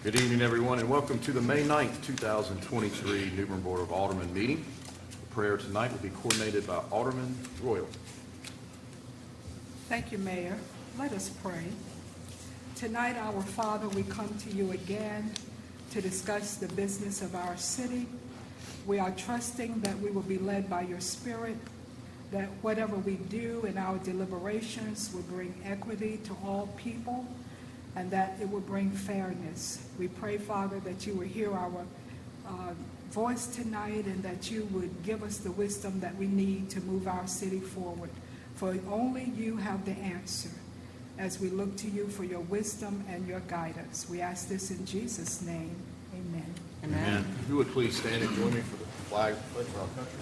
Good evening, everyone, and welcome to the May 9th, 2023 New Bern Board of Aldermen meeting. The prayer tonight will be coordinated by Alderman Royal. Thank you, Mayor. Let us pray. Tonight, our Father, we come to you again to discuss the business of our city. We are trusting that we will be led by your Spirit, that whatever we do in our deliberations will bring equity to all people, and that it will bring fairness. We pray, Father, that you will hear our voice tonight and that you would give us the wisdom that we need to move our city forward. For only you have the answer as we look to you for your wisdom and your guidance. We ask this in Jesus' name. Amen. Amen. If you would please stand and join me for the flag pledge for our country.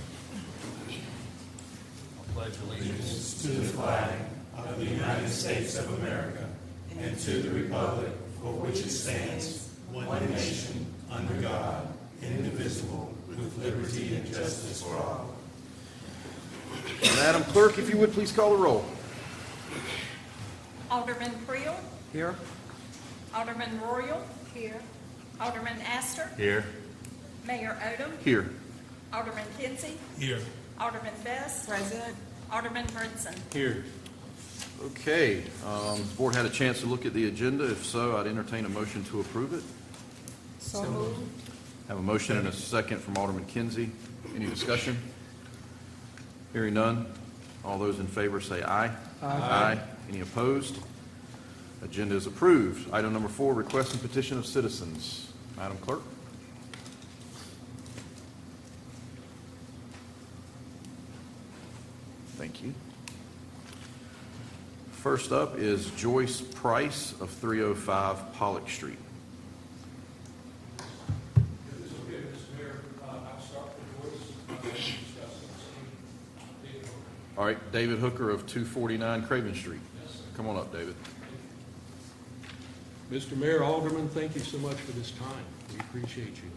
I pledge allegiance to the flag of the United States of America and to the republic for which it stands, one nation, under God, indivisible, with liberty and justice for all. Madam Clerk, if you would please call the roll. Alderman Creel. Here. Alderman Royal. Here. Alderman Astor. Here. Mayor Odham. Here. Alderman Kinsey. Here. Alderman Best. Present. Alderman Brinson. Here. Okay, the board had a chance to look at the agenda. If so, I'd entertain a motion to approve it. So moved. Have a motion and a second from Alderman Kinsey. Any discussion? Hearing none. All those in favor say aye. Aye. Any opposed? Agenda is approved. Item number 4, request and petition of citizens. Madam Clerk. Thank you. First up is Joyce Price of 305 Pollock Street. If it's okay, Mr. Mayor, I'll start with Joyce. All right, David Hooker of 249 Craven Street. Yes, sir. Come on up, David. Mr. Mayor, Alderman, thank you so much for this time. We appreciate you.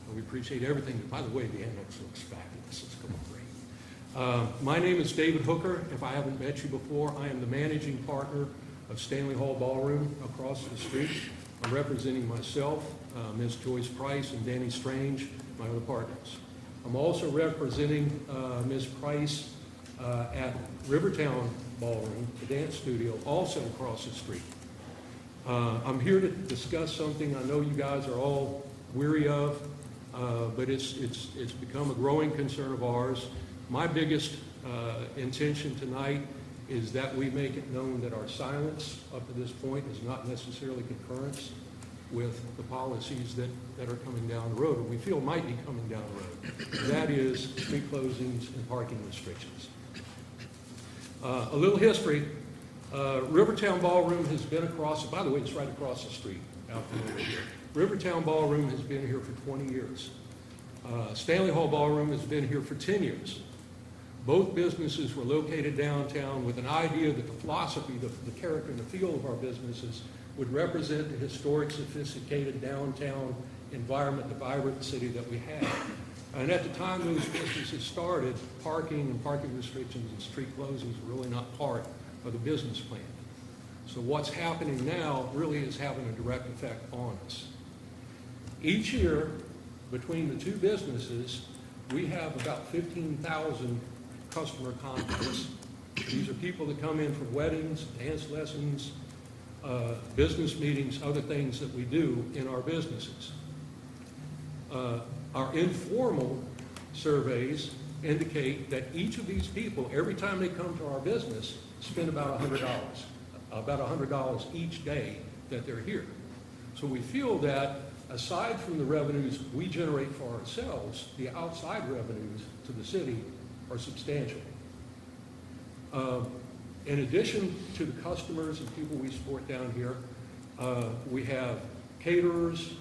And we appreciate everything. By the way, the annex looks fabulous. It's going great. My name is David Hooker. If I haven't met you before, I am the managing partner of Stanley Hall Ballroom across the street. I'm representing myself, Ms. Joyce Price, and Danny Strange, my other partners. I'm also representing Ms. Price at Rivertown Ballroom, the dance studio, also across the street. I'm here to discuss something I know you guys are all weary of, but it's become a growing concern of ours. My biggest intention tonight is that we make it known that our silence up to this point is not necessarily concurrence with the policies that are coming down the road, or we feel might be coming down the road. That is street closings and parking restrictions. A little history. Rivertown Ballroom has been across, by the way, it's right across the street out from over here. Rivertown Ballroom has been here for 20 years. Stanley Hall Ballroom has been here for 10 years. Both businesses were located downtown with an idea that the philosophy, the character, and the feel of our businesses would represent the historic, sophisticated downtown environment, the vibrant city that we have. And at the time those businesses started, parking and parking restrictions and street closings were really not part of the business plan. So what's happening now really is having a direct effect on us. Each year, between the two businesses, we have about 15,000 customer contacts. These are people that come in for weddings, dance lessons, business meetings, other things that we do in our businesses. Our informal surveys indicate that each of these people, every time they come to our business, spend about $100 each day that they're here. So we feel that aside from the revenues we generate for ourselves, the outside revenues to the city are substantial. In addition to the customers and people we support down here, we have caterers,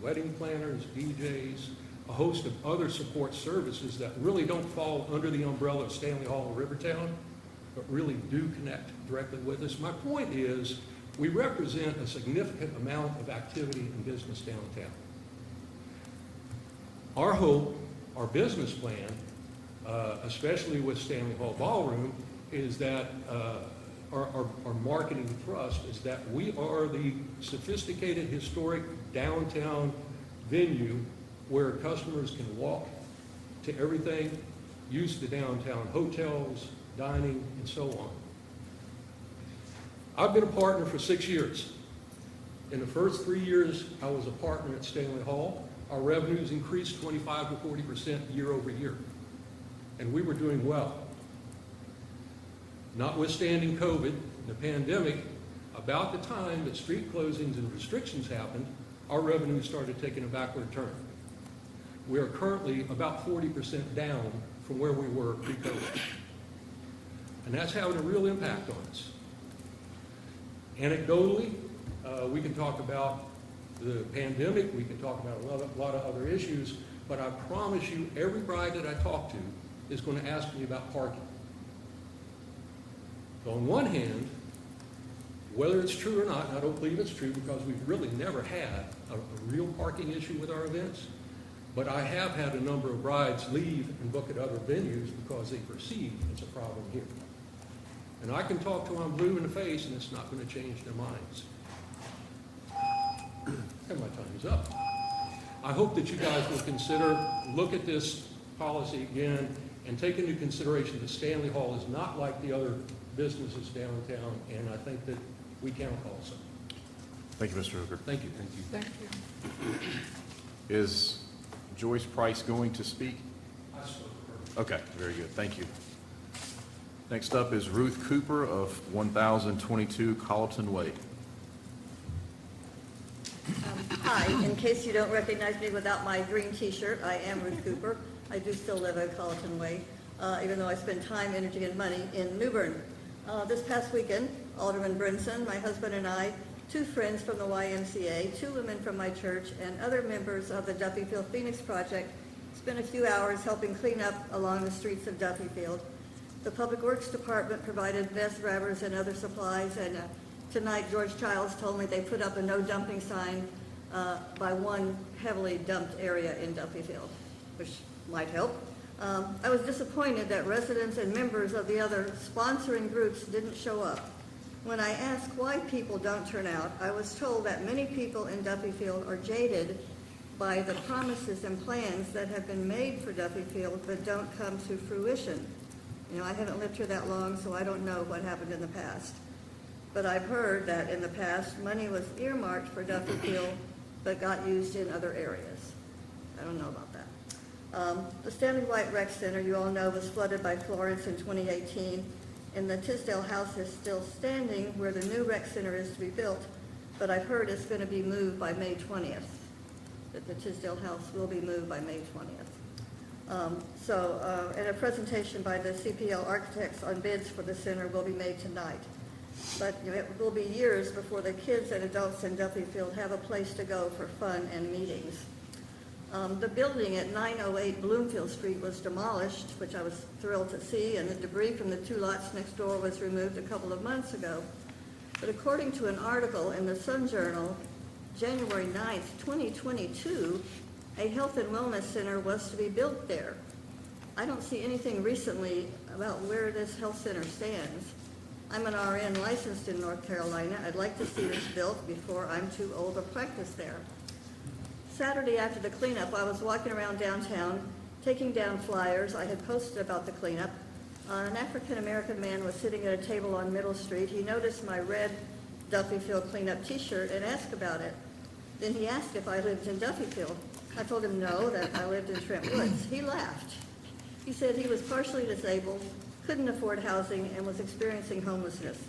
wedding planners, DJs, a host of other support services that really don't fall under the umbrella of Stanley Hall or Rivertown, but really do connect directly with us. My point is, we represent a significant amount of activity and business downtown. Our hope, our business plan, especially with Stanley Hall Ballroom, is that our marketing thrust is that we are the sophisticated, historic downtown venue where customers can walk to everything, use the downtown hotels, dining, and so on. I've been a partner for 6 years. In the first 3 years I was a partner at Stanley Hall, our revenues increased 25 to 40% year over year, and we were doing well. Notwithstanding COVID and the pandemic, about the time that street closings and restrictions happened, our revenues started taking a backward turn. We are currently about 40% down from where we were pre-COVID. And that's having a real impact on us. Anecdotally, we can talk about the pandemic, we can talk about a lot of other issues, but I promise you, every bride that I talk to is going to ask me about parking. So on one hand, whether it's true or not, and I don't believe it's true because we've really never had a real parking issue with our events, but I have had a number of brides leave and book at other venues because they perceive it's a problem here. And I can talk to them blue in the face and it's not going to change their minds. And my time is up. I hope that you guys will consider, look at this policy again, and take into consideration that Stanley Hall is not like the other businesses downtown, and I think that we count also. Thank you, Mr. Hooker. Thank you, thank you. Thank you. Is Joyce Price going to speak? I spoke to her. Okay, very good. Thank you. Next up is Ruth Cooper of 1022 Colleton Way. Hi, in case you don't recognize me without my green t-shirt, I am Ruth Cooper. I do still live at Colleton Way, even though I spend time, energy, and money in New Bern. This past weekend, Alderman Brinson, my husband, and I, 2 friends from the YMCA, 2 women from my church, and other members of the Duffyfield Phoenix Project spent a few hours helping clean up along the streets of Duffyfield. The Public Works Department provided vest grabbers and other supplies, and tonight George Childs told me they put up a no dumping sign by one heavily dumped area in Duffyfield, which might help. I was disappointed that residents and members of the other sponsoring groups didn't show up. When I asked why people don't turn out, I was told that many people in Duffyfield are jaded by the promises and plans that have been made for Duffyfield but don't come to fruition. You know, I haven't lived here that long, so I don't know what happened in the past. But I've heard that in the past, money was earmarked for Duffyfield but got used in other areas. I don't know about that. The Stanley White Rec Center, you all know, was flooded by Florence in 2018, and the Tisdale House is still standing where the new rec center is to be built, but I've heard it's going to be moved by May 20th, that the Tisdale House will be moved by May 20th. And a presentation by the CPL architects on bids for the center will be made tonight. But you know, it will be years before the kids and adults in Duffyfield have a place to go for fun and meetings. The building at 908 Bloomfield Street was demolished, which I was thrilled to see, and the debris from the 2 lots next door was removed a couple of months ago. But according to an article in the Sun Journal, January 9th, 2022, a health and wellness center was to be built there. I don't see anything recently about where this health center stands. I'm an RN licensed in North Carolina. I'd like to see this built before I'm too old to practice there. Saturday after the cleanup, I was walking around downtown, taking down flyers I had posted about the cleanup. An African-American man was sitting at a table on Middle Street. He noticed my red Duffyfield cleanup t-shirt and asked about it. Then he asked if I lived in Duffyfield. I told him no, that I lived in Trent Woods. He laughed. He said he was partially disabled, couldn't afford housing, and was experiencing homelessness.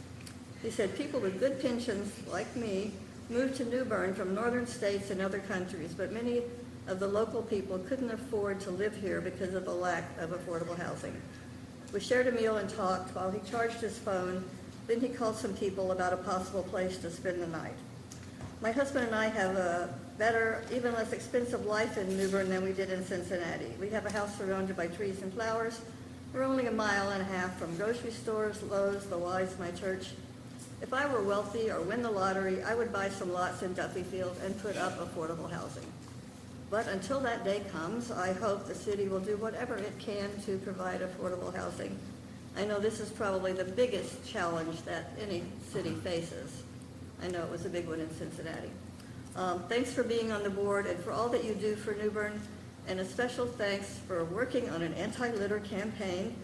He said people with good pensions, like me, moved to New Bern from northern states and other countries, but many of the local people couldn't afford to live here because of the lack of affordable housing. We shared a meal and talked while he charged his phone. Then he called some people about a possible place to spend the night. My husband and I have a better, even less expensive life in New Bern than we did in Cincinnati. We have a house surrounded by trees and flowers. We're only a mile and a half from grocery stores, Lowe's, the Y's, my church. If I were wealthy or win the lottery, I would buy some lots in Duffyfield and put up affordable housing. But until that day comes, I hope the city will do whatever it can to provide affordable housing. I know this is probably the biggest challenge that any city faces. I know it was a big one in Cincinnati. Thanks for being on the board and for all that you do for New Bern, and a special thanks for working on an anti-litter campaign.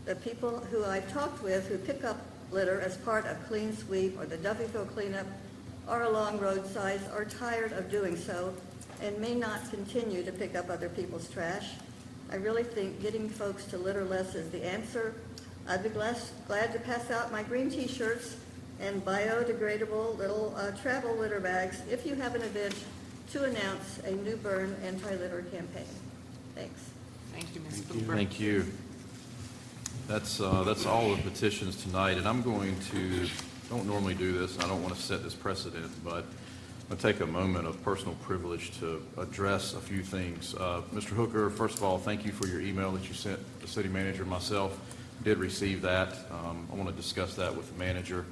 The people who I've talked with who pick up litter as part of Clean Sweep or the Duffyville cleanup or along roadsides are tired of doing so and may not continue to pick up other people's trash. I really think getting folks to litter less is the answer. I'd be glad to pass out my green t-shirts and biodegradable little travel litter bags if you have an event to announce a New Bern anti-litter campaign. Thanks. Thank you, Ms. Cooper. Thank you. That's all the petitions tonight, and I'm going to, don't normally do this, and I don't want to set this precedent, but I'll take a moment of personal privilege to address a few things. Mr. Hooker, first of all, thank you for your email that you sent the city manager and myself. Did receive that. I want to discuss that with the manager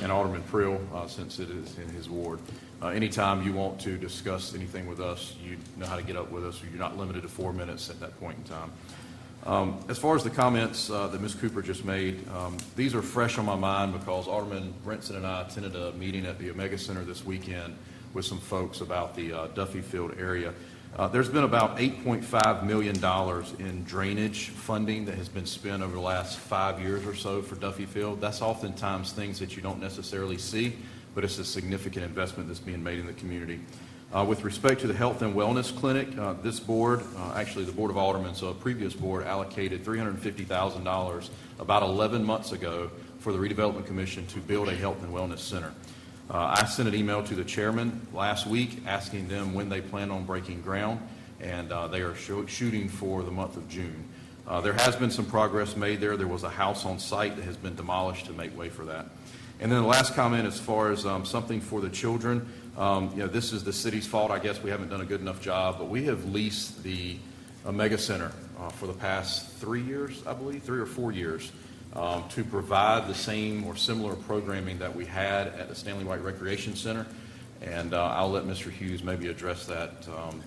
and Alderman Prill, since it is in his ward. Anytime you want to discuss anything with us, you know how to get up with us. You're not limited to 4 minutes at that point in time. As far as the comments that Ms. Cooper just made, these are fresh on my mind because Alderman Brinson and I attended a meeting at the Omega Center this weekend with some folks about the Duffy Field area. There's been about $8.5 million in drainage funding that has been spent over the last 5 years or so for Duffy Field. That's oftentimes things that you don't necessarily see, but it's a significant investment that's being made in the community. With respect to the Health and Wellness Clinic, this board, actually the Board of Aldermen, so a previous board, allocated $350,000 about 11 months ago for the Redevelopment Commission to build a health and wellness center. I sent an email to the chairman last week asking them when they plan on breaking ground, and they are shooting for the month of June. There has been some progress made there. There was a house on site that has been demolished to make way for that. And then the last comment as far as something for the children, this is the city's fault. I guess we haven't done a good enough job, but we have leased the Omega Center for the past 3 years, I believe, 3 or 4 years. To provide the same or similar programming that we had at the Stanley Recreation Center. And I'll let Mr. Hughes maybe address that.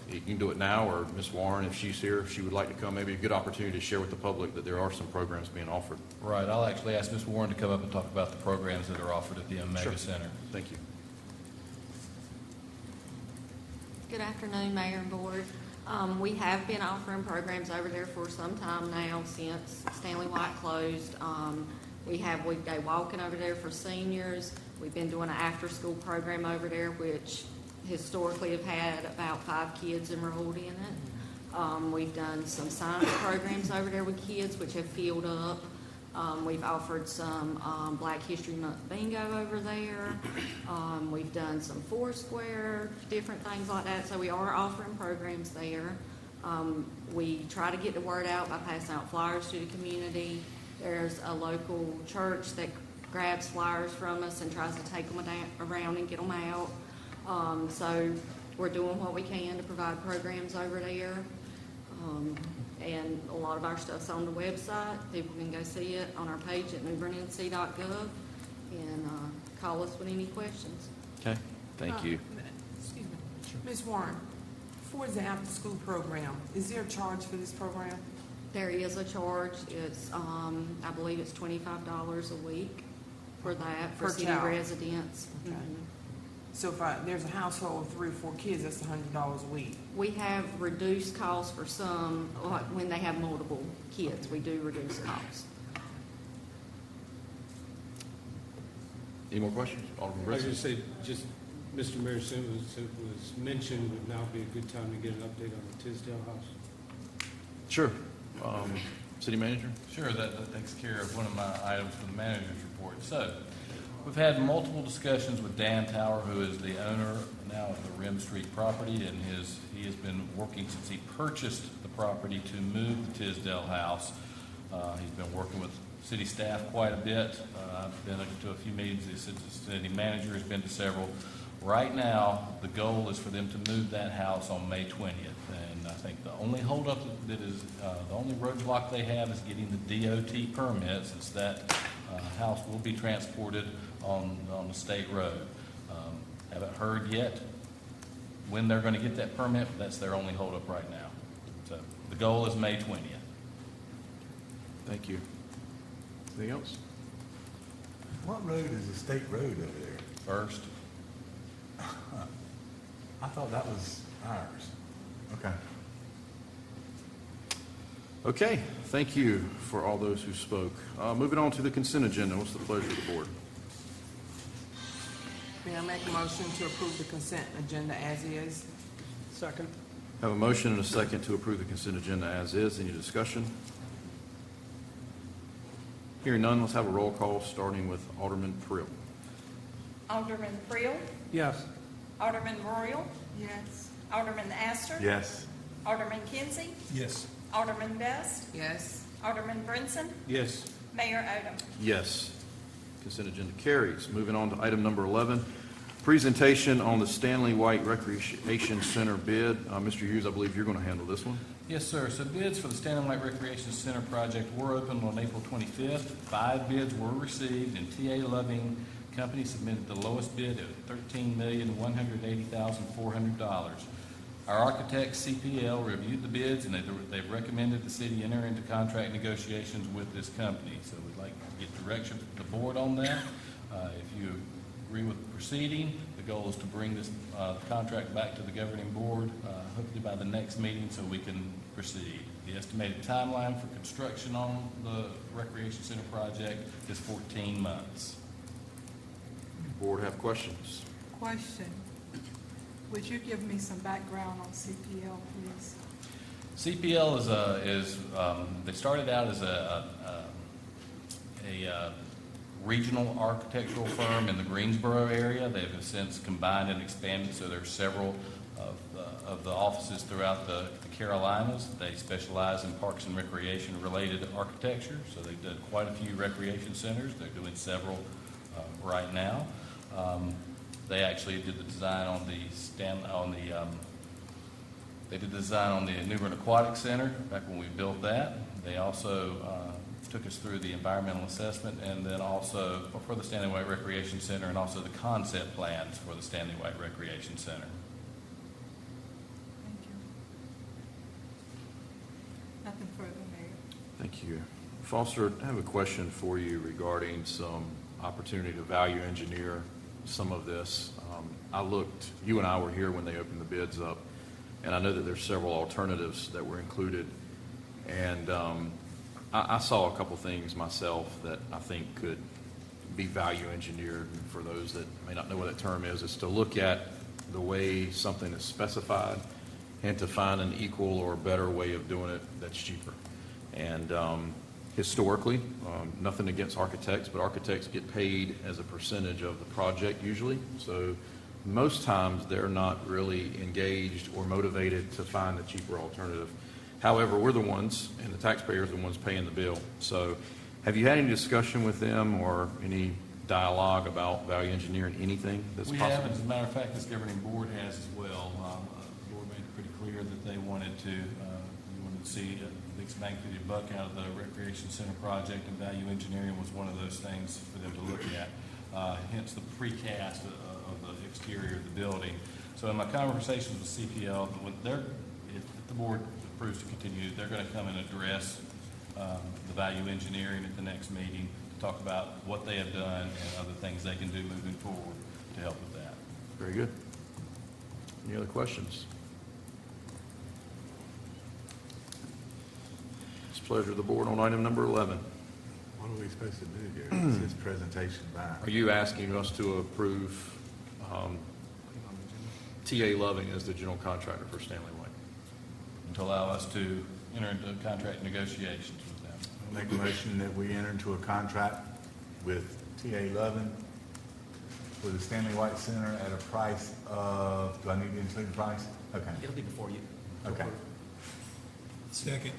You can do it now, or Ms. Warren, if she's here, if she would like to come, maybe a good opportunity to share with the public that there are some programs being offered. Right. I'll actually ask Ms. Warren to come up and talk about the programs that are offered at the Omega Sure. Center. Thank you. Good afternoon, Mayor and Board. We have been offering programs over there for some time now since Stanley White closed. We have weekday walking over there for seniors. We've been doing an after-school program over there, which historically have had about 5 kids enrolled in it. We've done some science programs over there with kids, which have filled up. We've offered some Black History Month bingo over there. We've done some Foursquare, different things like that. So we are offering programs there. We try to get the word out by passing out flyers to the community. There's a local church that grabs flyers from us and tries to take them around and get them out. So we're doing what we can to provide programs over there. And a lot of our stuff's on the website. People can go see it on our page at newbernnc.gov and call us with any questions. Okay. Thank you. Excuse me. Ms. Warren, for the after-school program, is there a charge for this program? There is a charge. It's, I believe it's $25 a week for that, for Per city child. residents. Okay. Mhm. So if there's a household of 3 or 4 kids, that's $100 a week. We have reduced costs for some, like when they have multiple kids, we do reduce costs. Any more questions? Alderman I was Brinson? just say, just, Mr. Mayor, since it was mentioned, would now be a good time to get an update on the Tisdale House. Sure. City Manager? Sure, that takes care of one of my items for the manager's report. So, we've had multiple discussions with Dan Tower, who is the owner now of the Rim Street property, and he has been working since he purchased the property to move the Tisdale House. He's been working with city staff quite a bit. I've been to a few meetings. The city manager has been to several. Right now, the goal is for them to move that house on May 20th. And I think the only holdup that is, the only roadblock they have is getting the DOT permit, since that house will be transported on the state road. Haven't heard yet when they're going to get that permit, but that's their only holdup right now. So the goal is May 20th. Thank you. Anything else? What road is a state road over there? First, I thought that was ours. Okay. Okay, thank you for all those who spoke. Moving on to the consent agenda. What's the pleasure of the board? May I make a motion to approve the consent agenda as is? Second. Have a motion and a second to approve the consent agenda as is. Any discussion? Hearing none, let's have a roll call, starting with Alderman Prill. Alderman Creel, Yes. Alderman Royal, Yes. Alderman Astor. Yes. Alderman Kinsey, Yes. Alderman Best, Yes. Alderman Brinson, Yes. Mayor Odom. Yes. Consent agenda carries. Moving on to item number 11, presentation on the Stanley White Recreation Center bid. Mr. Hughes, I believe you're going to handle this one. yes, sir. So bids for the Stanley White Recreation Center project were opened on April 25th. 5 bids were received, and TA Loving Company submitted the lowest bid at $13,180,400. Our architect, CPL, reviewed the bids, and they've recommended the city enter into contract negotiations with this company. So we'd like to get direction from the board on that. If you agree with proceeding, the goal is to bring this contract back to the governing board, hopefully by the next meeting, so we can proceed. The estimated timeline for construction on the Recreation Center project is 14 months. Board have questions? Question. Would you give me some background on CPL, please? CPL they started out as a regional architectural firm in the Greensboro area. They've since combined and expanded, so there's several of the offices throughout the Carolinas. They specialize in parks and recreation related architecture, so they've done quite a few recreation centers. They're doing several right now. They actually did the design on the New Bern Aquatic Center back when we built that. They also took us through the environmental assessment, and then also for the Stanley White Recreation Center, and also the concept plans for the Stanley White Recreation Center. Thank you. Nothing further, Mayor. Thank you. Foster, I have a question for you regarding some opportunity to value engineer some of this. You and I were here when they opened the bids up, and I know that there's several alternatives that were included. And I saw a couple things myself that I think could be value engineered. And for those that may not know what that term is to look at the way something is specified and to find an equal or better way of doing it that's cheaper. And historically, nothing against architects, but architects get paid as a percentage of the project usually. So most times they're not really engaged or motivated to find a cheaper alternative. However, we're the ones, and the taxpayers are the ones paying the bill. So have you had any discussion with them or any dialogue about value engineering anything that's We possible? have, as a matter of fact, this governing board has as well. The board made it pretty clear that they wanted to see a big bang for the buck out of the recreation center project, and value engineering was one of those things for them to look at. Hence the precast of the exterior of the building. So in my conversations with CPL, if the board approves to continue, they're going to come and address the value engineering at the next meeting to talk about what they have done and other things they can do moving forward to help with that. Very good. Any other questions? It's a pleasure of the board on item number 11. What are we supposed to do here? It's his presentation back. Are you asking us to approve TA Loving as the general contractor for Stanley White? To allow us to enter into contract negotiations with them. I'll make a motion that we enter into a contract with TA Lovin for the Stanley White Center at a price of, do I need to include the price? Okay. It'll be before you. Okay. Second.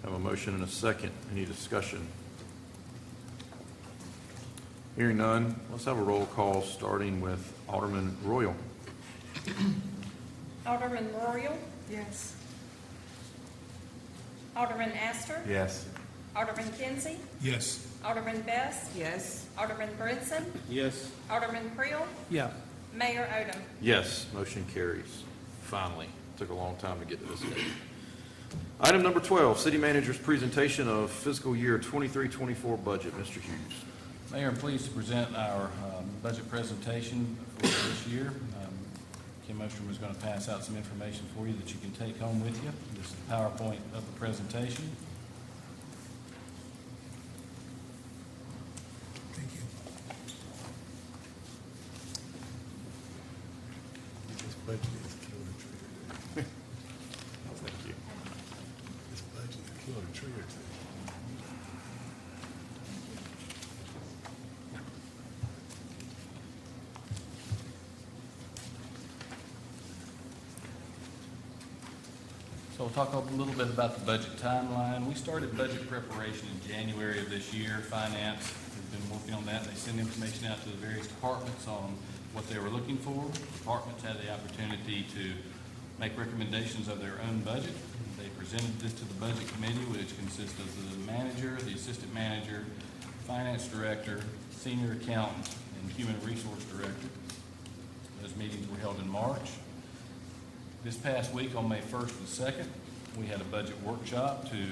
Have a motion and a second. Any discussion? Hearing none, let's have a roll call starting with Alderman Royal. Alderman Royal, Yes. Alderman Astor, Yes. Alderman Kinsey, Yes. Alderman Best, Yes. Alderman Brinson, Yes. Alderman Creel, Yeah. Mayor Odom. Yes, motion carries. Finally. Took a long time to get to this day. Item number 12, City Manager's presentation of fiscal year 23-24 budget. Mr. Hughes. Mayor, I'm pleased to present our budget presentation for this year. Kim Ostrom is going to pass out some information for you that you can take home with you. This is the PowerPoint of the presentation. Thank you. This budget is killing a tree or two. Thank you. This budget is killing a tree or two. So we'll talk a little bit about the budget timeline. We started budget preparation in January of this year. Finance has been working on that. They send information out to the various departments on what they were looking for. Departments had the opportunity to make recommendations of their own budget. They presented this to the budget committee, which consists of the manager, the assistant manager, finance director, senior accountant, and human resource director. Those meetings were held in March. This past week, on May 1st and 2nd, we had a budget workshop to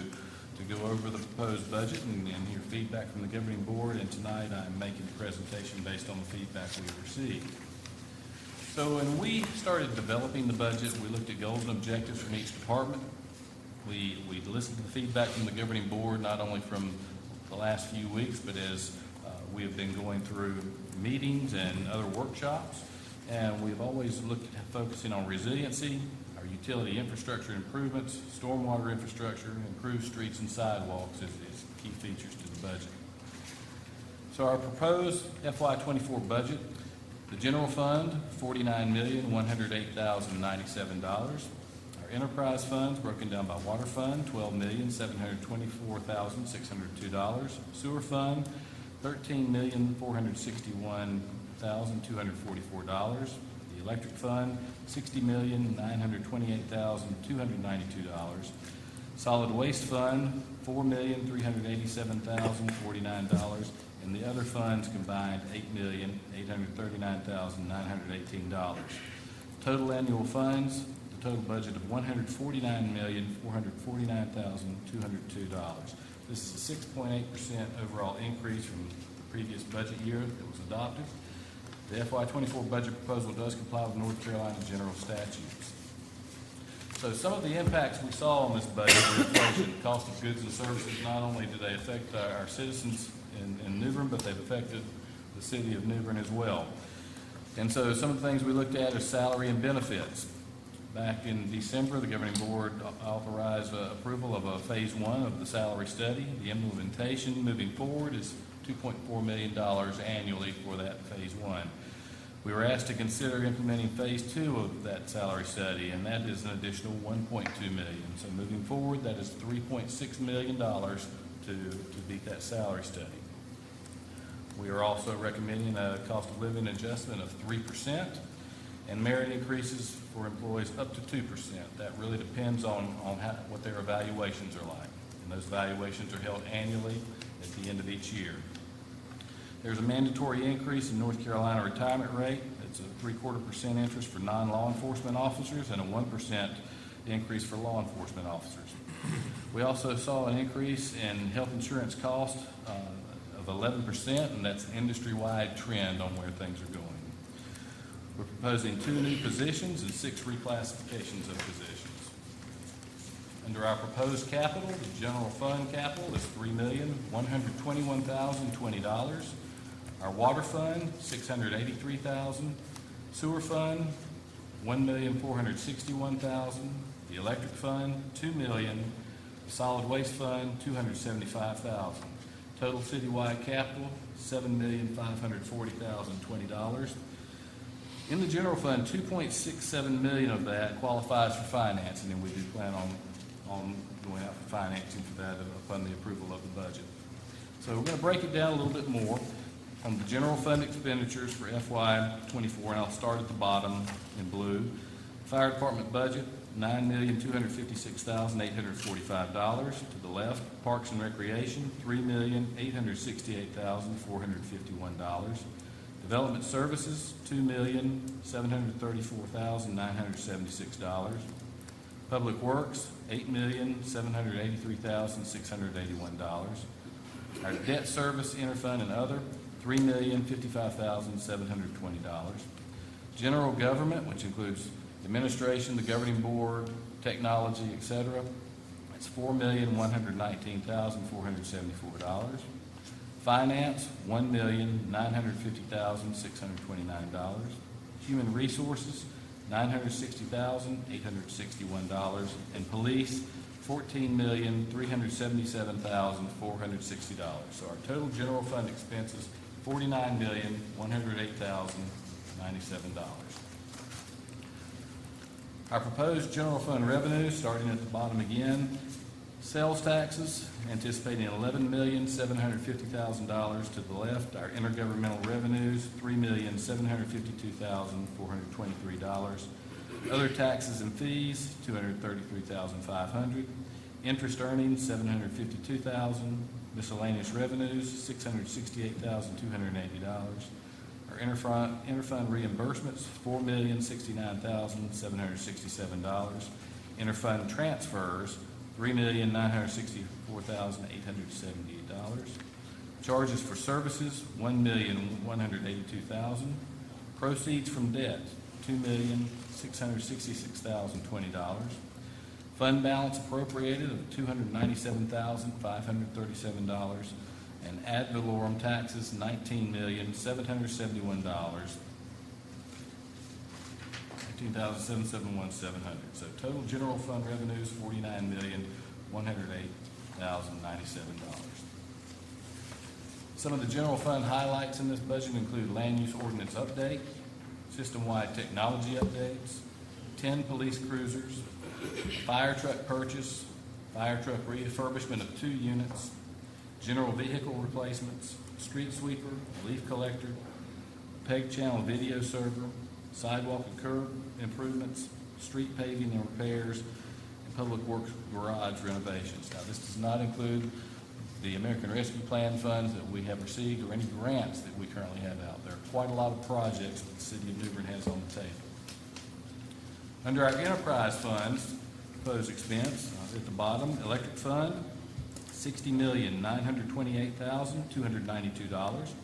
go over the proposed budget and hear feedback from the governing board, and tonight I'm making a presentation based on the feedback we received. So when we started developing the budget, we looked at goals and objectives from each department. We listened to the feedback from the governing board, not only from the last few weeks, but as we have been going through meetings and other workshops. And we've always looked at focusing on resiliency, our utility infrastructure improvements, stormwater infrastructure, improved streets and sidewalks as key features to the budget. So our proposed FY24 budget, the general fund, $49,108,097. Our enterprise funds, broken down by water fund, $12,724,602. Sewer fund, $13,461,244. The electric fund, $60,928,292. Solid waste fund, $4,387,049. And the other funds combined, $8,839,918. Total annual funds, the total budget of $149,449,202. This is a 6.8% overall increase from the previous budget year that was adopted. The FY24 budget proposal does comply with North Carolina general statutes. So some of the impacts we saw on this budget were inflation, cost of goods and services. Not only do they affect our citizens in New Bern, but they've affected the city of New Bern as well. And so some of the things we looked at are salary and benefits. Back in December, the governing board authorized approval of a phase 1 of the salary study. The implementation moving forward is $2.4 million annually for that phase 1. We were asked to consider implementing phase 2 of that salary study, and that is an additional $1.2 million. So moving forward, that is $3.6 million to beat that salary study. We are also recommending a cost of living adjustment of 3% and merit increases for employees up to 2%. That really depends on what their evaluations are like. And those evaluations are held annually at the end of each year. There's a mandatory increase in North Carolina retirement rate. It's a 0.75% interest for non-law enforcement officers and a 1% increase for law enforcement officers. We also saw an increase in health insurance cost of 11%, and that's an industry-wide trend on where things are going. We're proposing 2 new positions and 6 reclassifications of positions. Under our proposed capital, the general fund capital is $3,121,020. Our water fund, $683,000. Sewer fund, $1,461,000. The electric fund, $2 million. Solid waste fund, $275,000. Total citywide capital, $7,540,020. In the general fund, $2.67 million of that qualifies for financing, and we do plan on going out for financing for that upon the approval of the budget. So we're going to break it down a little bit more on the general fund expenditures for FY24, and I'll start at the bottom in blue. Fire department budget, $9,256,845. To the left, Parks and Recreation, $3,868,451. Development Services, $2,734,976. Public Works, $8,783,681. Our debt service, interfund, and other, $3,055,720. General government, which includes administration, the governing board, technology, etc., it's $4,119,474. Finance, $1,950,629. Human resources, $960,861. And police, $14,377,460. So our total general fund expenses, $49,108,097. Our proposed general fund revenues, starting at the bottom again, sales taxes, anticipating $11,750,000 to the left. Our intergovernmental revenues, $3,752,423. Other taxes and fees, $233,500. Interest earnings, $752,000. Miscellaneous revenues, $668,280. Our interfund reimbursements, $4,069,767. Interfund transfers, $3,964,878. Charges for services, $1,182,000. Proceeds from debt, $2,666,020. Fund balance appropriated of $297,537. And ad valorem taxes, $19,771. $19,771,700. So total general fund revenues, $49,108,097. Some of the general fund highlights in this budget include land use ordinance update, system-wide technology updates, 10 police cruisers, fire truck purchase, fire truck refurbishment of 2 units, general vehicle replacements, street sweeper, leaf collector, peg channel video server, sidewalk and curb improvements, street paving and repairs, and public works garage renovations. Now, this does not include the American Rescue Plan funds that we have received or any grants that we currently have out there. Quite a lot of projects that the city of New Bern has on the table. Under our enterprise funds, proposed expense, at the bottom, electric fund, $60,928,292.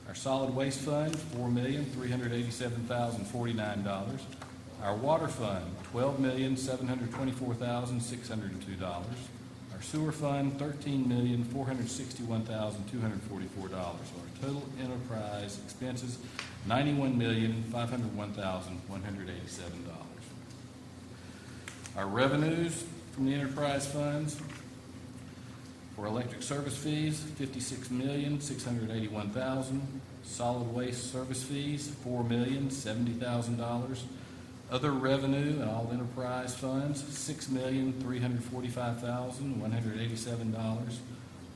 Our solid waste fund, $4,387,049. Our water fund, $12,724,602. Our sewer fund, $13,461,244. So our total enterprise expenses, $91,501,187. Our revenues from the enterprise funds, for electric service fees, $56,681,000. Solid waste service fees, $4,070,000. Other revenue and all enterprise funds, $6,345,187.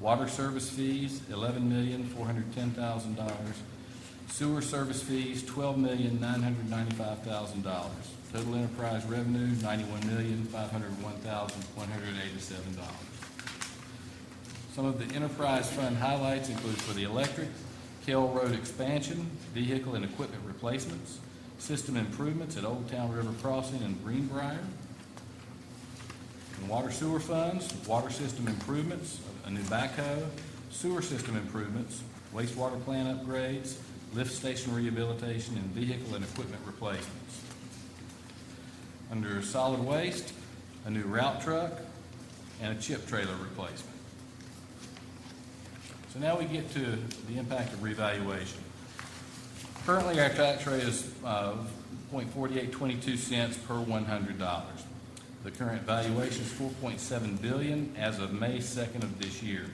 Water service fees, $11,410,000. Sewer service fees, $12,995,000. Total enterprise revenue, $91,501,187. Some of the enterprise fund highlights include for the electric, Kell Road expansion, vehicle and equipment replacements, system improvements at Old Town River Crossing and Greenbrier. And water sewer funds, water system improvements, a new backhoe, sewer system improvements, wastewater plant upgrades, lift station rehabilitation, and vehicle and equipment replacements. Under solid waste, a new route truck and a chip trailer replacement. So now we get to the impact of revaluation. Currently, our tax rate is 0.4822 cents per $100. The current valuation is $4.7 billion as of May 2nd of this year.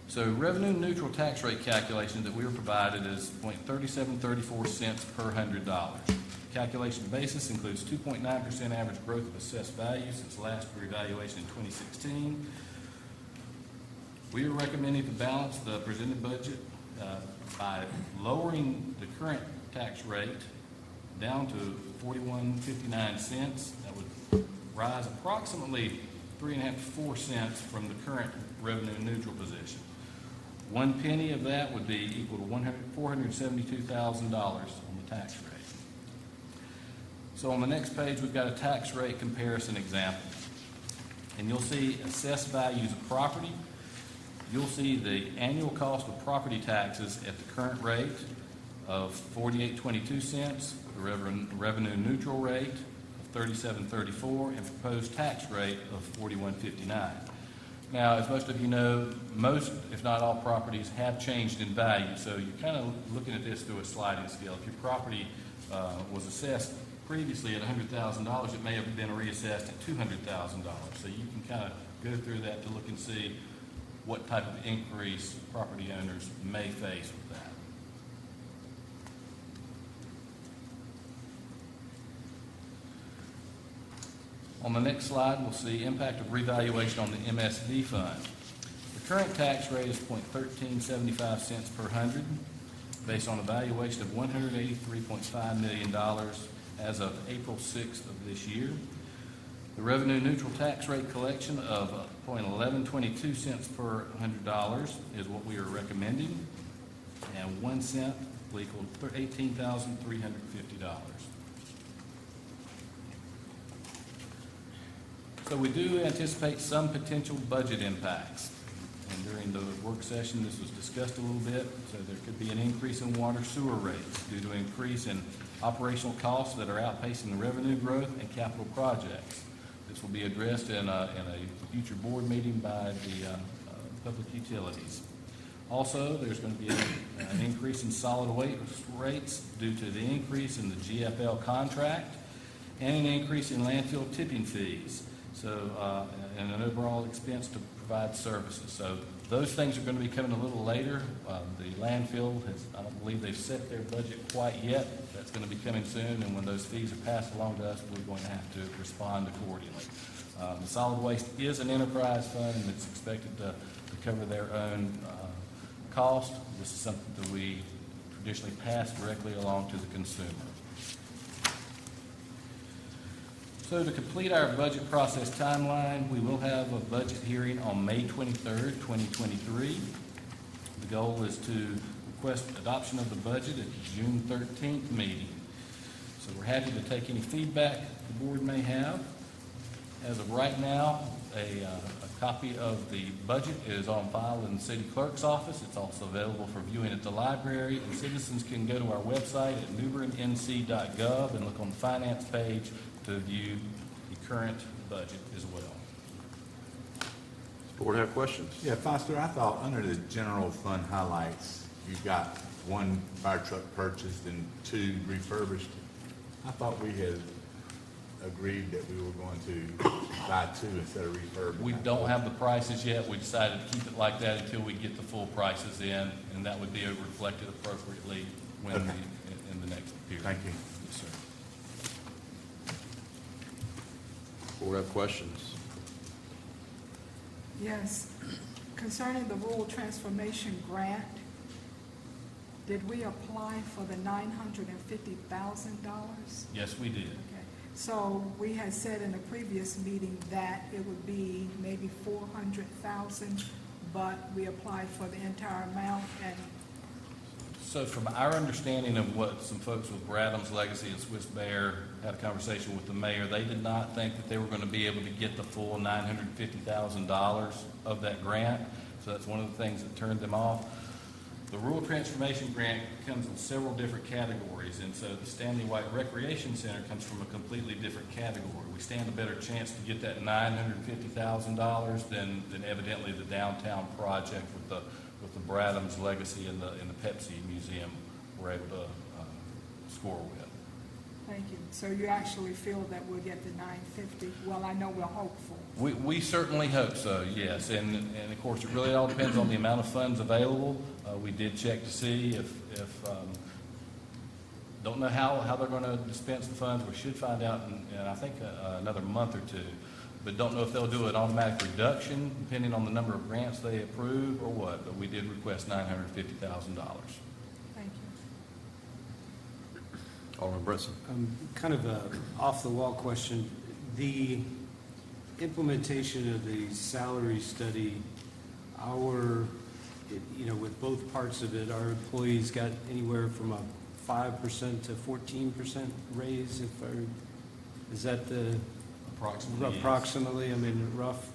So revenue neutral tax rate calculation that we were provided is 0.3734 cents per $100. Calculation basis includes 2.9% average growth of assessed value since last revaluation in 2016. We are recommending to balance the presented budget by lowering the current tax rate down to 41.59 cents. That would rise approximately 3.5 to 4 cents from the current revenue neutral position. 1 penny of that would be equal to $472,000 on the tax rate. So on the next page, we've got a tax rate comparison example. And you'll see assessed values of property. You'll see the annual cost of property taxes at the current rate of 48.22 cents, the revenue neutral rate of 37.34, and proposed tax rate of 41.59. Now, as most of you know, most, if not all, properties have changed in value. So you're kind of looking at this through a sliding scale. If your property was assessed previously at $100,000, it may have been reassessed at $200,000. So you can kind of go through that to look and see what type of increase property owners may face with that. On the next slide, we'll see impact of revaluation on the MSD fund. The current tax rate is 0.1375 cents per hundred, based on a valuation of $183.5 million as of April 6th of this year. The revenue neutral tax rate collection of 0.1122 cents per $100 is what we are recommending, and 1 cent will equal $18,350. So we do anticipate some potential budget impacts. And during the work session, this was discussed a little bit. So there could be an increase in water sewer rates due to increase in operational costs that are outpacing the revenue growth and capital projects. This will be addressed in a future board meeting by the public utilities. Also, there's going to be an increase in solid waste rates due to the increase in the GFL contract and an increase in landfill tipping fees. So, and an overall expense to provide services. So those things are going to be coming a little later. The landfill I don't believe they've set their budget quite yet. That's going to be coming soon, and when those fees are passed along to us, we're going to have to respond accordingly. The solid waste is an enterprise fund, and it's expected to cover their own cost. This is something that we traditionally pass directly along to the consumer. So to complete our budget process timeline, we will have a budget hearing on May 23rd, 2023. The goal is to request adoption of the budget at the June 13th meeting. So we're happy to take any feedback the board may have. As of right now, a copy of the budget is on file in the city clerk's office. It's also available for viewing at the library, and citizens can go to our website at newbernnc.gov and look on the finance page to view the current budget as well. Does the board have questions? Yeah, Foster, I thought under the general fund highlights, you've got 1 fire truck purchased and 2 refurbished. I thought we had agreed that we were going to buy 2 instead of refurb. We don't have the prices yet. We decided to keep it like that until we get the full prices in, and that would be reflected appropriately when Okay. in the next period. Thank you. Yes, sir. Board have questions? Yes. Concerning the rural transformation grant, did we apply for the $950,000? Yes, we did. Okay. So we had said in a previous meeting that it would be maybe 400,000, but we applied for the entire amount, and So from our understanding of what some folks with Bradham's Legacy and Swiss Bear had a conversation with the mayor, they did not think that they were going to be able to get the full $950,000 of that grant. So that's one of the things that turned them off. The Rural Transformation Grant comes in several different categories, and so the Stanley White Recreation Center comes from a completely different category. We stand a better chance to get that $950,000 than evidently the downtown project with the Bradham's Legacy and the Pepsi Museum were able to score with. thank you. So you actually feel that we'll get the 950? Well, I know we're hopeful. We certainly hope so, yes. And of course, it really all depends on the amount of funds available. We did check to see if don't know how they're going to dispense the funds. We should find out in I think, another month or two. But don't know if they'll do an automatic reduction depending on the number of grants they approve or what. But we did request $950,000. Thank you. Alderman Brinson. Kind of a off-the-wall question. The implementation of the salary study, with both parts of it, our employees got anywhere from a 5% to 14% raise, if I Is that the Approximately. yes. approximately, I mean, rough?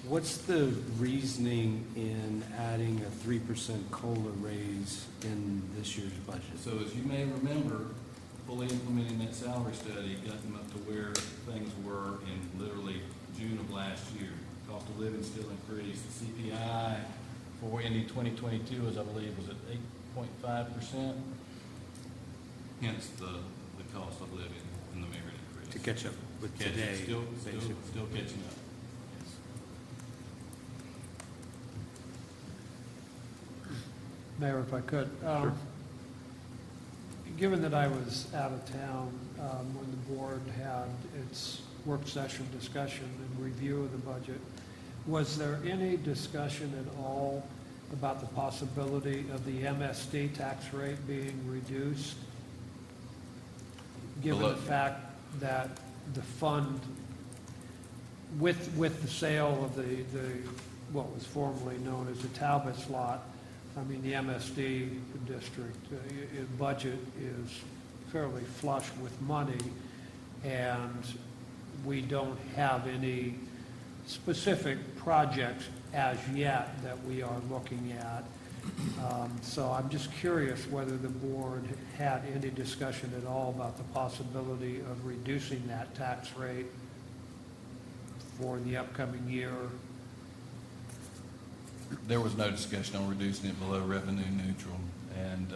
What's the reasoning in adding a 3% COLA raise in this year's budget? So as you may remember, fully implementing that salary study got them up to where things were in literally June of last year. Cost of living still increased. The CPI for ending 2022, as I believe, was at 8.5%. Hence the cost of living and the merit increase. To catch up with Catch- today, Still basically. catching up. Mayor, if I could. Given that I was out of town when the board had its work session discussion and review of the budget, was there any discussion at all about the possibility of the MSD tax rate being reduced? Given Below- the fact that the fund, with the sale of the what was formerly known as the Talbot's lot, I mean, the MSD district budget is fairly flush with money, and we don't have any specific projects as yet that we are looking at. So I'm just curious whether the board had any discussion at all about the possibility of reducing that tax rate for the upcoming year. There was no discussion on reducing it below revenue neutral. And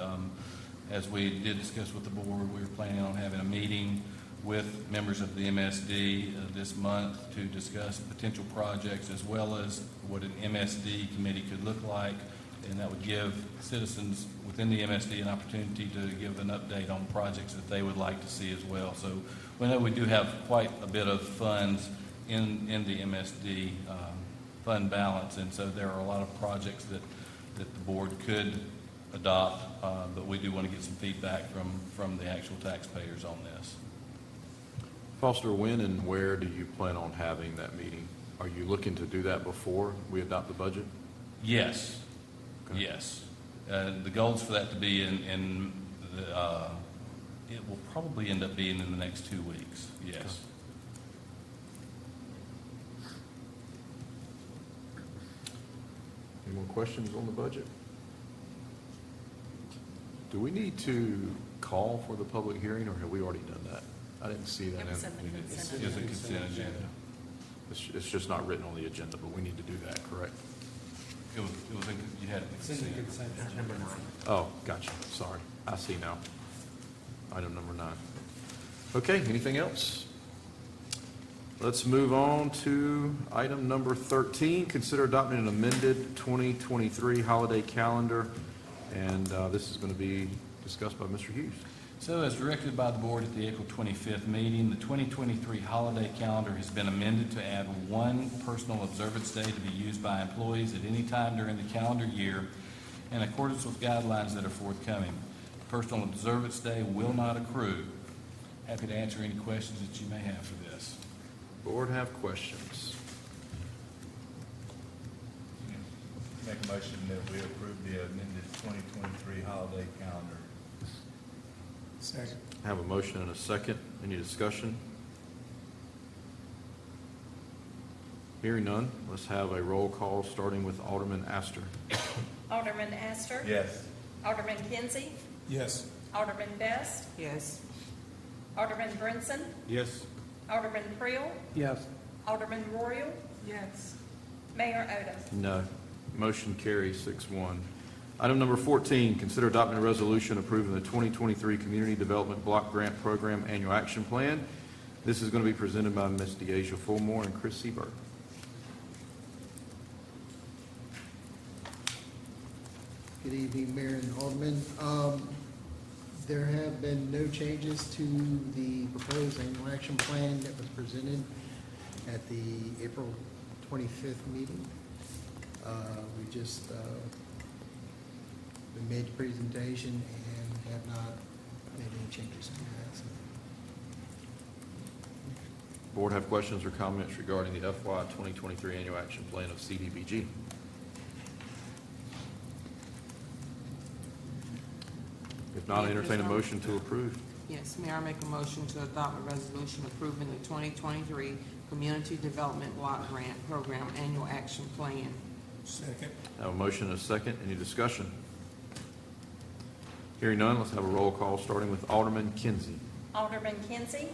as we did discuss with the board, we were planning on having a meeting with members of the MSD this month to discuss potential projects as well as what an MSD committee could look like. And that would give citizens within the MSD an opportunity to give an update on projects that they would like to see as well. So we know we do have quite a bit of funds in the MSD fund balance, and so there are a lot of projects that the board could adopt, but we do want to get some feedback from the actual taxpayers on this. Foster, when and where do you plan on having that meeting? Are you looking to do that before we adopt the budget? Yes, Okay. yes. The goal is for that to be in the, it will probably end up being in the next 2 weeks, yes. Okay. Any more questions on the budget? Do we need to call for the public hearing, or have we already done that? I didn't see that It was in. in the It's consent. a consent agenda. It's just not written on the agenda, but we need to do that, correct? It was, you had it in consent. Oh, gotcha, sorry. I see now. Item number 9. Okay, anything else? Let's move on to item number 13. Consider adopting an amended 2023 holiday calendar, and this is going to be discussed by Mr. Hughes. So as directed by the board at the April 25th meeting, the 2023 holiday calendar has been amended to add one personal observance day to be used by employees at any time during the calendar year in accordance with guidelines that are forthcoming. Personal observance day will not accrue. Happy to answer any questions that you may have for this. Board have questions? Make a motion that we approve the amended 2023 holiday calendar. Second. Have a motion and a second. Any discussion? Hearing none, let's have a roll call, starting with Alderman Astor. Alderman Astor. Yes. Alderman Kinsey. Yes. Alderman Best. Yes. Alderman Brinson. Yes. Alderman Creel. Yes. Alderman Royal. Yes. Mayor Odham. No. Motion carries 6-1. Item number 14, consider adopting a resolution approving the 2023 Community Development Block Grant Program Annual Action Plan. This is going to be presented by Ms. DeAsia Fulmore and Chris Seberg. Good evening, Mayor and Alderman. There have been no changes to the proposed annual action plan that was presented at the April 25th meeting. We just we made the presentation and have not made any changes to that. So, Board have questions or comments regarding the FY 2023 Annual Action Plan of CDBG? If If not, I entertain a motion to approve. Yes, Mayor, I make a motion to adopt a resolution approving the 2023 Community Development Block Grant Program Annual Action Plan. Second. I have a motion and a second. Any discussion? Hearing none, let's have a roll call, starting with Alderman Kinsey. Alderman Kinsey,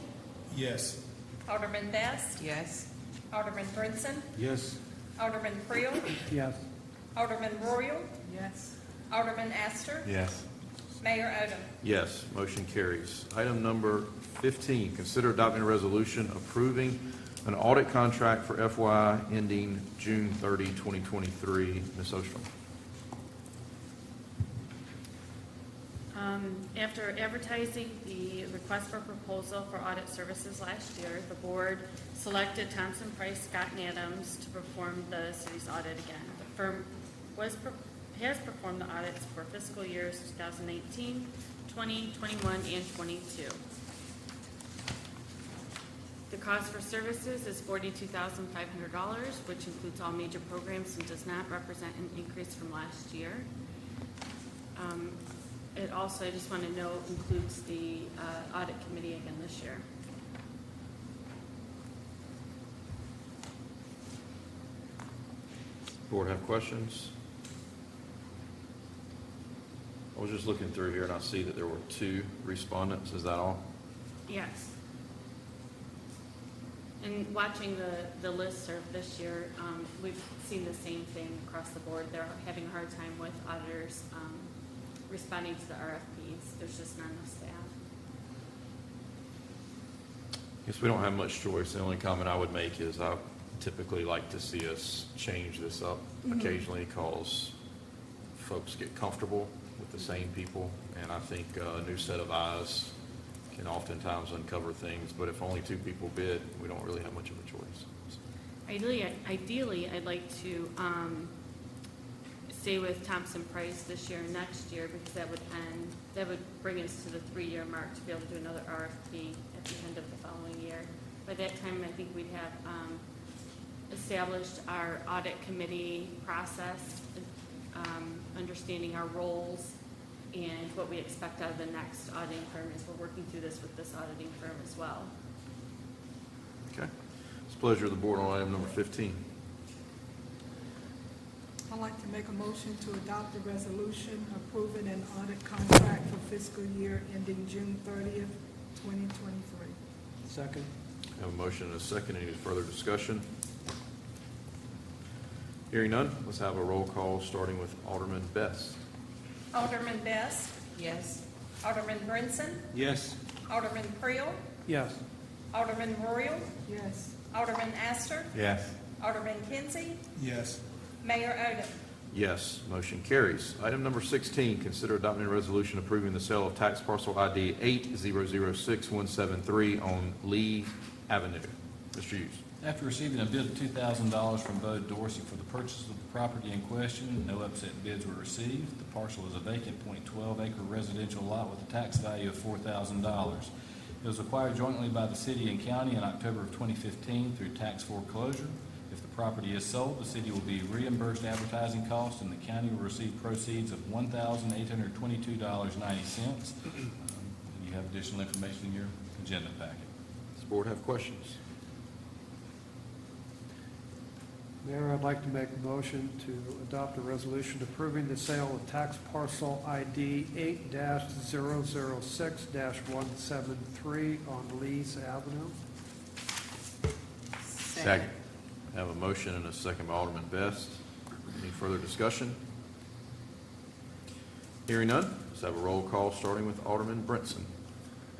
Yes. Alderman Best, Yes. Alderman Brinson, Yes. Alderman Creel, Yes. Alderman Royal, Yes. Alderman Astor, Yes. Mayor Odom. Yes, motion carries. Item number 15, consider adopting a resolution approving an audit contract for FY ending June 30, 2023. Ms. Ostrom. After advertising the request for proposal for audit services last year, the board selected Thompson Price Scott and Adams to perform the city's audit again. The firm has performed the audits for fiscal years 2018, 20, 21, and 22. The cost for services is $42,500, which includes all major programs and does not represent an increase from last year. It also, I just want to note, includes the audit committee again this year. Board have questions? I was just looking through here and I see that there were 2 respondents. Is that all? Yes. And watching the listserv this year, we've seen the same thing across the board. They're having a hard time with auditors responding to the RFPs. There's just not enough staff. Guess we don't have much choice. The only comment I would make is I typically like to see us change this up occasionally because folks get comfortable with the same people, and I think a new set of eyes can oftentimes uncover things, but if only 2 people bid, we don't really have much of a choice. Ideally, I'd like to stay with Thompson Price this year and next year, because that would bring us to the 3-year mark to be able to do another RFP at the end of the following year. By that time, I think we'd have established our audit committee process, understanding our roles and what we expect out of the next auditing firm as we're working through this with this auditing firm as well. Okay. It's a pleasure of the board on item number 15. I'd like to make a motion to adopt a resolution approving an audit contract for fiscal year ending June 30th, 2023. Second. I have a motion and a second. Any further discussion? Hearing none, let's have a roll call, starting with Alderman Best. Alderman Best, Yes. Alderman Brinson, Yes. Alderman Creel, Yes. Alderman Royal, Yes. Alderman Astor, Yes. Alderman Kinsey, Yes. Mayor Odom. Yes, motion carries. Item number 16, consider adopting a resolution approving the sale of tax parcel ID 8006173 on Lee Avenue. Mr. Hughes. After receiving a bid of $2,000 from Bud Dorsey for the purchase of the property in question, no upset bids were received. The parcel is a vacant .12-acre residential lot with a tax value of $4,000. It was acquired jointly by the city and county in October of 2015 through tax foreclosure. If the property is sold, the city will be reimbursed advertising costs, and the county will receive proceeds of $1,822.90. You have additional information in your agenda packet. Does the board have questions? Mayor, I'd like to make a motion to adopt a resolution approving the sale of tax parcel ID 8-006-173 on Lee's Avenue. Second. I have a motion and a second by Alderman Best. Any further discussion? Hearing none, let's have a roll call, starting with Alderman Brinson.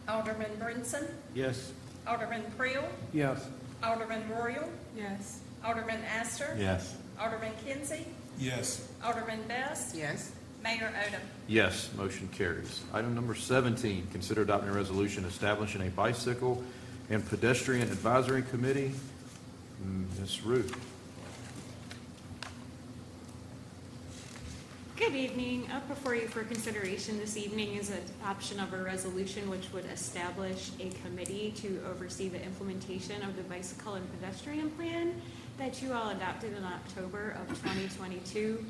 Alderman Brinson, Yes. Alderman Creel, Yes. Alderman Royal, Yes. Alderman Astor, Yes. Alderman Kinsey, Yes. Alderman Best, Yes. Mayor Odom. Yes, motion carries. Item number 17, consider adopting a resolution establishing a bicycle and pedestrian advisory committee. Ms. Ruth. Good evening. Up before you for consideration this evening is an option of a resolution which would establish a committee to oversee the implementation of the bicycle and pedestrian plan that you all adopted in October of 2022.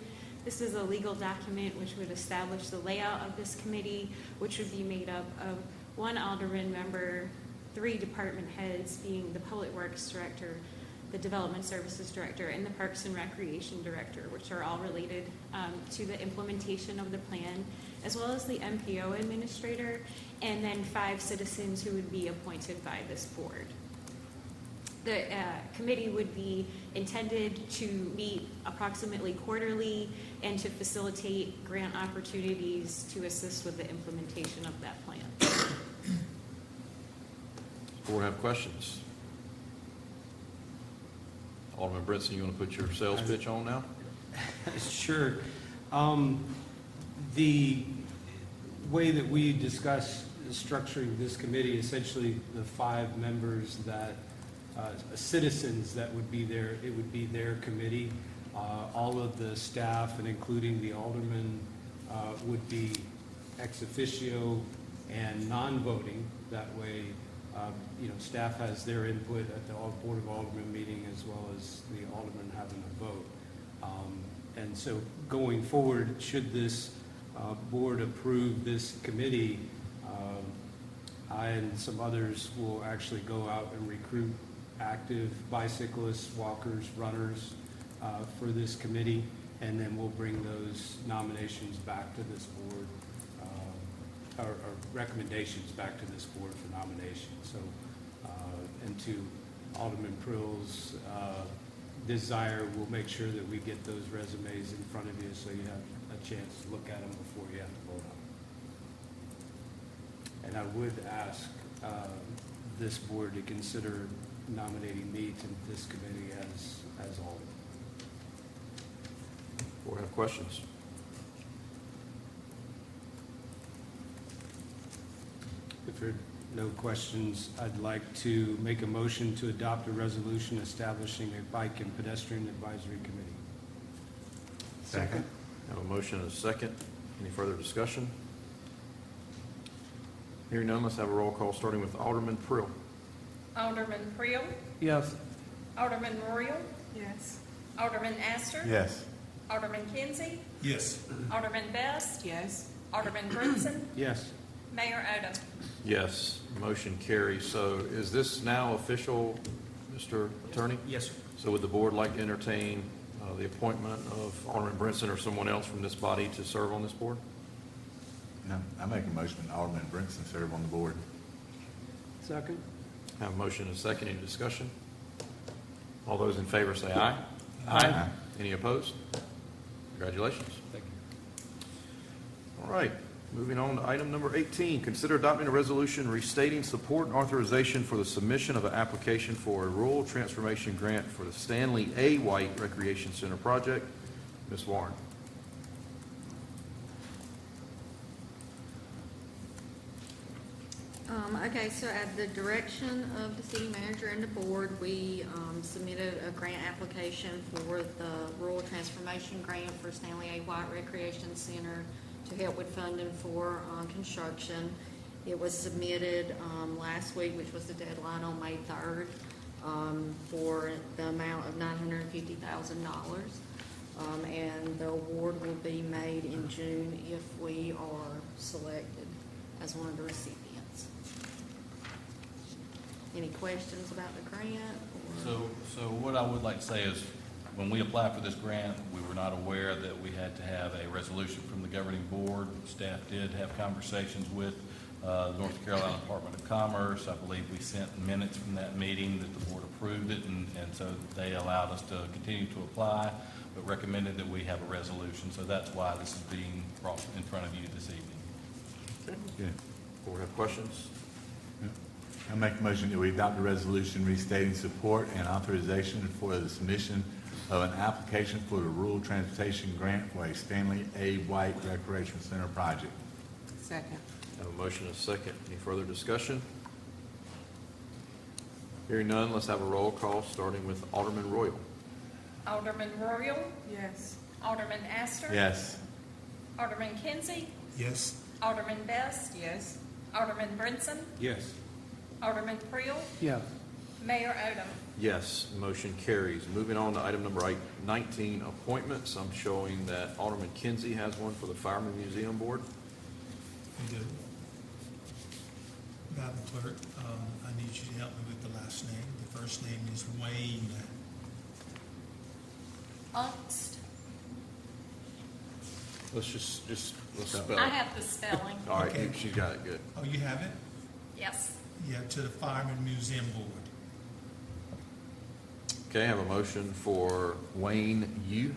This is a legal document which would establish the layout of this committee, which would be made up of 1 alderman member, 3 department heads, being the Public Works Director, the Development Services Director, and the Parks and Recreation Director, which are all related to the implementation of the plan, as well as the MPO Administrator, and then 5 citizens who would be appointed by this board. The committee would be intended to meet approximately quarterly and to facilitate grant opportunities to assist with the implementation of that plan. Board have questions? Alderman Brinson, you want to put your sales pitch on now? Sure. The way that we discuss structuring this committee, essentially the 5 members that, citizens that would be there, it would be their committee. All of the staff, and including the aldermen, would be ex officio and non-voting. That way, staff has their input at the Board of Aldermen meeting, as well as the aldermen having a vote. And so going forward, should this board approve this committee, I and some others will actually go out and recruit active bicyclists, walkers, runners for this committee, and then we'll bring those nominations back to this board, or recommendations back to this board for nomination. So, and to Alderman Prill's desire, we'll make sure that we get those resumes in front of you so you have a chance to look at them before you have to vote on them. And I would ask this board to consider nominating me to this committee as alderman. Board have questions? If there are no questions, I'd like to make a motion to adopt a resolution establishing a bike and pedestrian advisory committee. Second. Have a motion and a second. Any further discussion? Hearing none, let's have a roll call, starting with Alderman Prill. Alderman Prill, Yes. Alderman Royal, Yes. Alderman Astor. Yes. Alderman Kinsey, Yes. Alderman Best, Yes. Alderman Brinson, Yes. Mayor Odham. Yes, motion carries. So is this now official, Mr. Attorney? Yes, sir. So would the board like to entertain the appointment of Alderman Brinson or someone else from this body to serve on this board? No, I make a motion that Alderman Brinson serve on the board. Second? Have a motion and a second. Any discussion? All those in favor say aye. Aye. Any opposed? Congratulations. Thank you. All right, moving on to item number 18. Consider adopting a resolution restating support and authorization for the submission of an application for a rural transformation grant for the Stanley A. White Recreation Center project. Ms. Warren. Okay, so at the direction of the city manager and the board, we submitted a grant application for the rural transformation grant for Stanley A. White Recreation Center to help with funding for construction. It was submitted last week, which was the deadline on May 3rd, for the amount of $950,000. And the award will be made in June if we are selected as one of the recipients. Any questions about the grant? Or? So what I would like to say is, when we applied for this grant, we were not aware that we had to have a resolution from the governing board. Staff did have conversations with the North Carolina Department of Commerce. I believe we sent minutes from that meeting that the board approved it, and so they allowed us to continue to apply, but recommended that we have a resolution. So that's why this is being brought in front of you this evening. Good. Board have questions? I make a motion that we adopt a resolution restating support and authorization for the submission of an application for the Rural Transportation Grant for a Stanley A. White Recreation Center project. Second. Have a motion and a second. Any further discussion? Hearing none, let's have a roll call, starting with Alderman Royal. Alderman Royal, Yes. Alderman Astor. Yes. Alderman Kinsey, Yes. Alderman Best, Yes. Alderman Brinson, Yes. Alderman Prill, Yes. Mayor Odom. Yes, motion carries. Moving on to item number 19, appointments. I'm showing that Alderman Kinsey has one for the Fireman Museum Board. We do. Madam Clerk, I need you to help me with the last name. The first name is Wayne. Unst. Let's spell I it. have the spelling. All right, Okay. she's got it good. Oh, you have it? Yes. Yeah, to the Fireman Museum Board. Okay, I have a motion for Wayne Yu.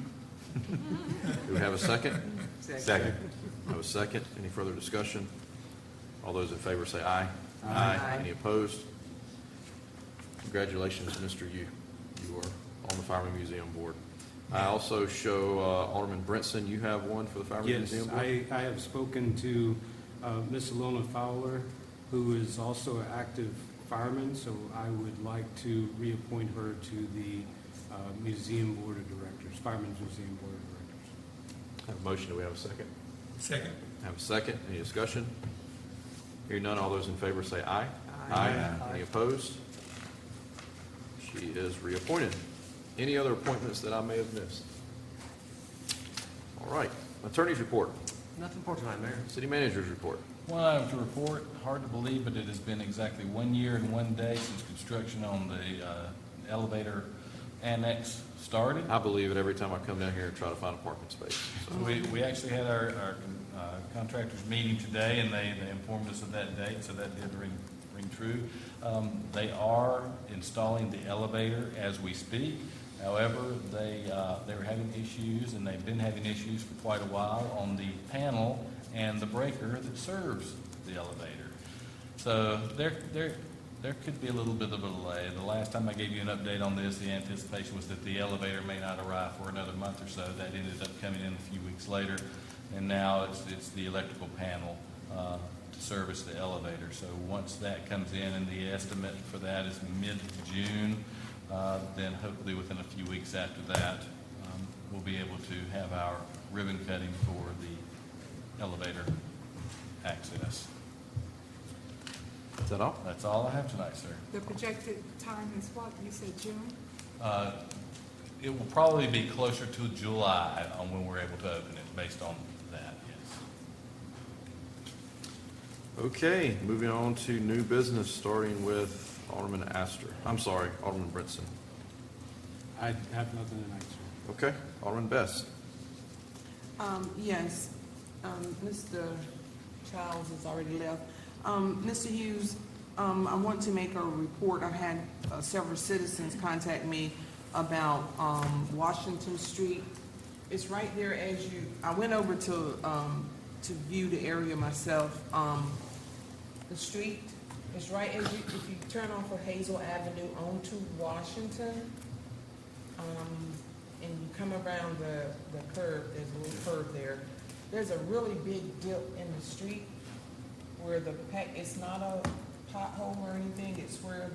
Do we have a second? Second. I have a second. Any further discussion? All those in favor say aye. Aye. Any opposed? Congratulations, Mr. Yu. You are on the Fireman Museum Board. I also show Alderman Brinson, you have one for the Fireman Yes, Museum Board? I have spoken to Miss Alona Fowler, who is also an active fireman, so I would like to reappoint her to the Museum Board of Directors, Fireman's Museum Board of Directors. I have a motion. Do we have a second? Second. I have a second. Any discussion? Hearing none, all those in favor say aye. Aye. Any opposed? She is reappointed. Any other appointments that I may have missed? All right. Attorney's report. Nothing for tonight, Mayor. City manager's report. One item to report, hard to believe, but it has been exactly 1 year and 1 day since construction on the elevator annex started. I believe it every time I come down here and try to find a parking space. So we actually had our contractors meeting today, and they informed us of that date, so that did ring true. They are installing the elevator as we speak. However, they were having issues, and they've been having issues for quite a while on the panel and the breaker that serves the elevator. So there could be a little bit of a delay. The last time I gave you an update on this, the anticipation was that the elevator may not arrive for another month or so. That ended up coming in a few weeks later, and now it's the electrical panel to service the elevator. So once that comes in, and the estimate for that is mid-June, then hopefully within a few weeks after that, we'll be able to have our ribbon cutting for the elevator access. Is that all? That's all I have tonight, sir. The projected time is what? You said June? It will probably be closer to July on when we're able to open it, based on that, yes. Okay, moving on to new business, starting with Alderman Alderman Brinson. I have nothing tonight, sir. Okay, Alderman Best. Yes, Mr. Childs has already left. Mr. Hughes, I want to make a report. I've had several citizens contact me about Washington Street. It's right there as you, I went over to view the area myself. The street is right as you, if you turn off of Hazel Avenue onto Washington, and you come around the curve, there's a little curve there. There's a really big dip in the street where it's not a pothole or anything, it's where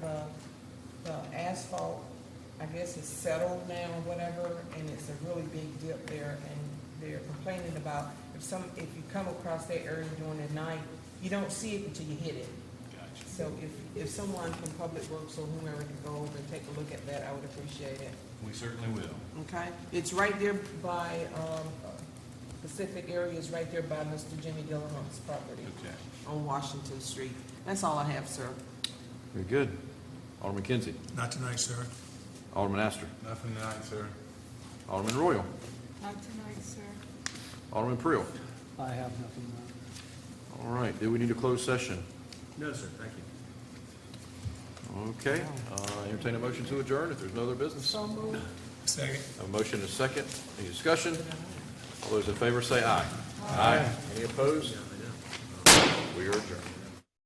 the asphalt, I guess, is settled now or whatever, and it's a really big dip there, and they're complaining about if you come across that area during the night, you don't see it until you hit it. Gotcha. So if someone from Public Works or whomever can go over and take a look at that, I would appreciate it. We certainly will. Okay? It's right there by, Pacific area is right there by Mr. Jimmy Dillahunt's property Okay. on Washington Street. That's all I have, sir. Very good. Alderman Kinsey. Not tonight, sir. Alderman Astor. Nothing tonight, sir. Alderman Royal. Not tonight, sir. Alderman Priel. I have nothing more. All right, do we need a closed session? No, sir, thank you. Okay, entertain a motion to adjourn if there's no other business. So moved. Second. A motion and a second. Any discussion? All those in favor say aye. Aye. Any opposed? We are adjourned.